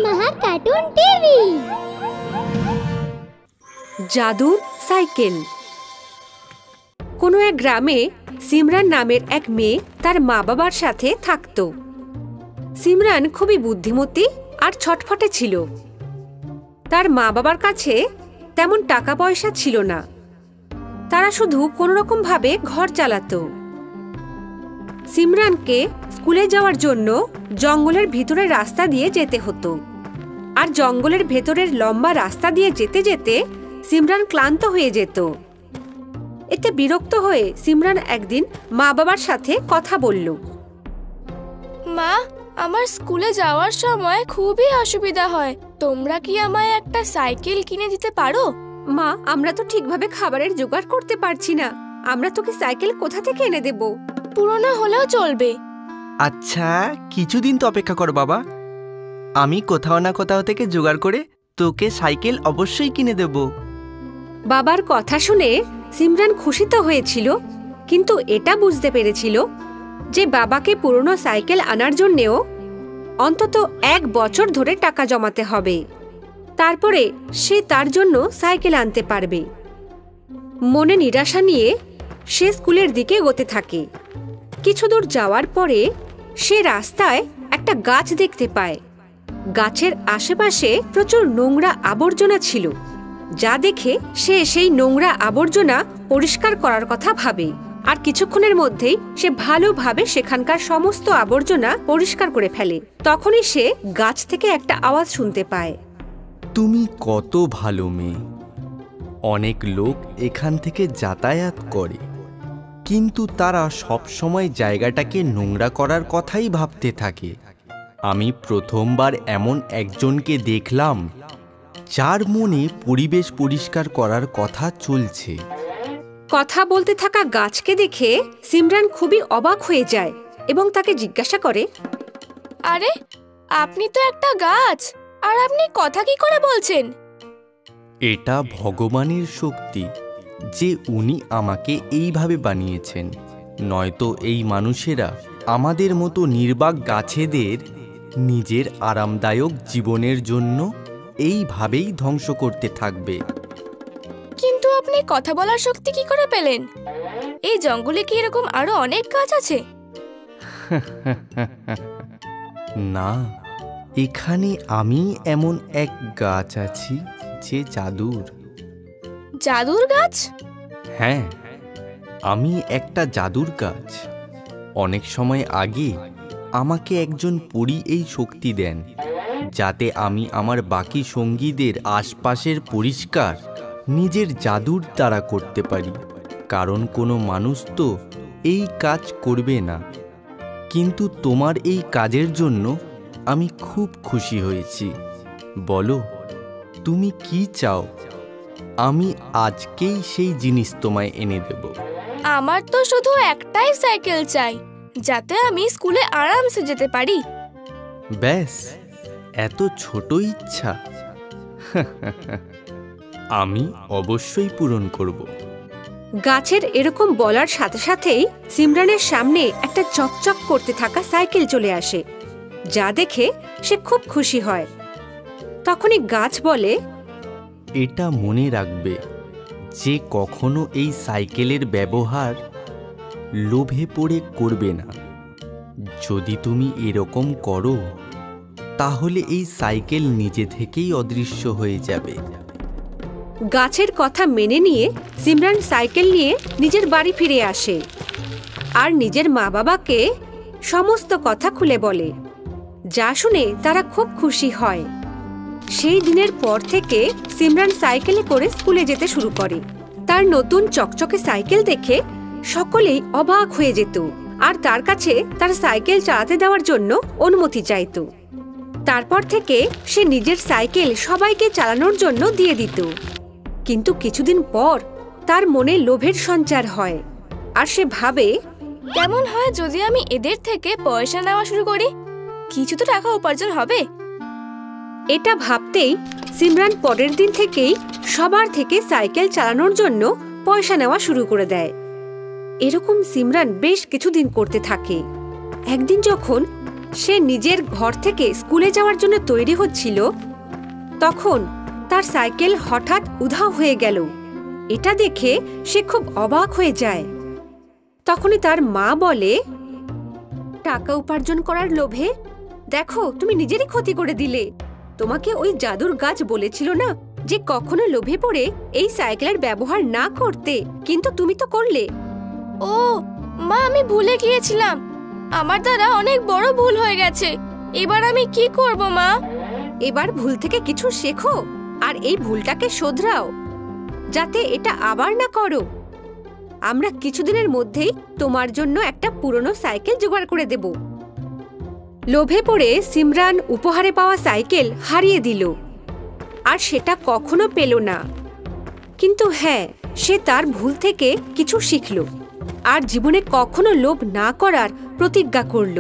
মহা cartoon TV. জাদুর cycle. কোনো এক গ্রামে সিমরান নামের এক মেয়ে তার মা বাবার সাথে থাকত। সিমরান খুবই বুদ্ধিমতী আর ছটফটে ছিল। তার মা বাবার কাছে তেমন টাকা পয়সা ছিল না, তারা শুধু কোনোরকম ভাবে ঘর চালাতো। সিমরানকে স্কুলে যাওয়ার জন্য জঙ্গলের ভিতরের রাস্তা দিয়ে যেতে হতো, আর জঙ্গলের ভেতরের লম্বা রাস্তা দিয়ে যেতে যেতে সিমরান ক্লান্ত হয়ে যেত। এতে বিরক্ত হয়ে সিমরান একদিন মা বাবার সাথে কথা বলল। মা, আমার স্কুলে যাওয়ার সময় খুবই অসুবিধা হয়, তোমরা কি আমায় একটা সাইকেল কিনে দিতে পারো? মা, আমরা তো ঠিকভাবে খাবারের জোগাড় করতে পারছি না, আমরা তোকে সাইকেল কোথা থেকে এনে দেব? পুরনো হলেও চলবে। আচ্ছা, কিছুদিন তো অপেক্ষা কর বাবা, আমি কোথাও না কোথাও থেকে জোগাড় করে তোকে সাইকেল অবশ্যই কিনে দেব। বাবার কথা শুনে সিমরান খুশি তো হয়েছিল, কিন্তু এটা বুঝতে পেরেছিল যে বাবাকে পুরনো সাইকেল আনার জন্যেও অন্তত 1 বছর ধরে টাকা জমাতে হবে, তারপরে সে তার জন্য সাইকেল আনতে পারবে। মনে নিরাশা নিয়ে সে স্কুলের দিকে এগোতে থাকে। কিছু দূর যাওয়ার পরে সে রাস্তায় একটা গাছ দেখতে পায়। গাছের আশেপাশে প্রচুর নোংরা আবর্জনা ছিল, যা দেখে সে সেই নোংরা আবর্জনা পরিষ্কার করার কথা ভাবে, আর কিছুক্ষণের মধ্যেই সে ভালোভাবে সেখানকার সমস্ত আবর্জনা পরিষ্কার করে ফেলে। তখনই সে গাছ থেকে একটা আওয়াজ শুনতে পায়। তুমি কত ভালো মেয়ে, অনেক লোক এখান থেকে যাতায়াত করে, কিন্তু তারা সব সময় জায়গাটাকে নোংরা করার কথাই ভাবতে থাকে। আমি প্রথমবার এমন একজনকে দেখলাম যার মনে পরিবেশ পরিষ্কার করার কথা চলছে। কথা বলতে থাকা গাছকে দেখে সিমরান খুবই অবাক হয়ে যায় এবং তাকে জিজ্ঞাসা করে, আরে, আপনি তো একটা গাছ, আর আপনি কথা কি করে বলছেন? এটা ভগবানের শক্তি যে উনি আমাকে এইভাবে বানিয়েছেন, নয়তো এই মানুষেরা আমাদের মতো নির্বাক গাছেদের নিজের আরামদায়ক জীবনের জন্য এইভাবেই ধ্বংস করতে থাকবে। কিন্তু আপনি কথা বলার শক্তি কি করে পেলেন? এই জঙ্গলে কি এরকম আরো অনেক গাছ আছে? না, এখানে আমি এমন এক গাছ আছি যে জাদুর। জাদুর গাছ? হ্যাঁ, আমি একটা জাদুর গাছ। অনেক সময় আগে আমাকে একজন পরী এই শক্তি দেন, যাতে আমি আমার বাকি সঙ্গীদের আশপাশের পরিষ্কার নিজের জাদুর দ্বারা করতে পারি। কারণ কোনো মানুষ তো এই কাজ করবে না, কিন্তু তোমার এই কাজের জন্য আমি খুব খুশি হয়েছি। বলো, তুমি কি চাও? আমি আজকেই সেই জিনিস তোমায় এনে দেব। আমার তো শুধু একটাই সাইকেল চাই, যাতে আমি স্কুলে আরামসে যেতে পারি। ব্যাস, এত ছোট ইচ্ছা? আমি অবশ্যই পূরণ করব। গাছের এরকম বলার সাথে সাথেই সিমরানের সামনে একটা চকচক করতে থাকা সাইকেল চলে আসে, যা দেখে সে খুব খুশি হয়। তখনই গাছ বলে, এটা মনে রাখবে যে কখনো এই সাইকেলের ব্যবহার লোভে পড়ে করবে না। যদি তুমি এরকম করো, তাহলে এই সাইকেল নিজে থেকেই অদৃশ্য হয়ে যাবে। গাছের কথা মেনে নিয়ে সিমরান সাইকেল নিয়ে নিজের বাড়ি ফিরে আসে আর নিজের মা বাবাকে সমস্ত কথা খুলে বলে, যা শুনে তারা খুব খুশি হয়। সেই দিনের পর থেকে সিমরান সাইকেলে করে স্কুলে যেতে শুরু করে। তার নতুন চকচকে সাইকেল দেখে সকলেই অবাক হয়ে যেত আর তার কাছে তার সাইকেল চালাতে দেওয়ার জন্য অনুমতি চাইত। তারপর থেকে সে নিজের সাইকেল সবাইকে চালানোর জন্য দিয়ে দিত। কিন্তু কিছুদিন পর তার মনে লোভের সঞ্চার হয়, আর সে ভাবে, কেমন হয় যদি আমি এদের থেকে পয়সা নেওয়া শুরু করি? কিছু তো টাকা উপার্জন হবে। এটা ভাবতেই সিমরান পরের দিন থেকেই সবার থেকে সাইকেল চালানোর জন্য পয়সা নেওয়া শুরু করে দেয়। এরকম সিমরান বেশ কিছুদিন করতে থাকে। একদিন যখন সে নিজের ঘর থেকে স্কুলে যাওয়ার জন্য তৈরি হচ্ছিল, তখন তার সাইকেল হঠাৎ উধাও হয়ে গেল। এটা দেখে সে খুব অবাক হয়ে যায়। তখনই তার মা বলে, টাকা উপার্জন করার লোভে দেখো তুমি নিজেরই ক্ষতি করে দিলে। তোমাকে ওই জাদুর গাছ বলেছিল না যে কখনো লোভে পড়ে এই সাইকেলের ব্যবহার না করতে, কিন্তু তুমি তো করলে। ও মা, আমি ভুলে গিয়েছিলাম। আমার দ্বারা অনেক বড় ভুল হয়ে গেছে। এবার আমি কি করব মা? এবার ভুল থেকে কিছু শেখো আর এই ভুলটাকে শোধরাও, যাতে এটা আবার না করো। আমরা কিছুদিনের মধ্যেই তোমার জন্য একটা পুরনো সাইকেল জোগাড় করে দেব। লোভে পড়ে সিমরান উপহারে পাওয়া সাইকেল হারিয়ে দিল, আর সেটা কখনো পেল না। কিন্তু হ্যাঁ, সে তার ভুল থেকে কিছু শিখল আর জীবনে কখনো লোভ না করার প্রতিজ্ঞা করল।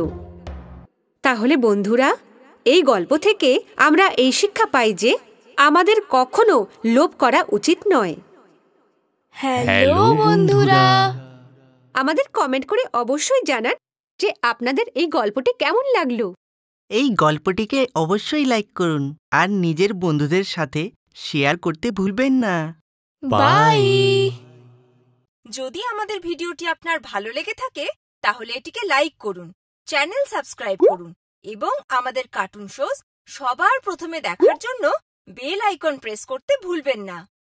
তাহলে বন্ধুরা, এই গল্প থেকে আমরা এই শিক্ষা পাই যে আমাদের কখনো লোভ করা উচিত নয়। হ্যালো বন্ধুরা, আমাদের কমেন্ট করে অবশ্যই জানান যে আপনাদের এই গল্পটি কেমন লাগলো। এই গল্পটিকে অবশ্যই লাইক করুন আর নিজের বন্ধুদের সাথে শেয়ার করতে ভুলবেন না। বাই। যদি আমাদের ভিডিওটি আপনার ভালো লেগে থাকে তাহলে এটিকে লাইক করুন, চ্যানেল সাবস্ক্রাইব করুন এবং আমাদের কার্টুন শোজ সবার প্রথমে দেখার জন্য বেল আইকন প্রেস করতে ভুলবেন না।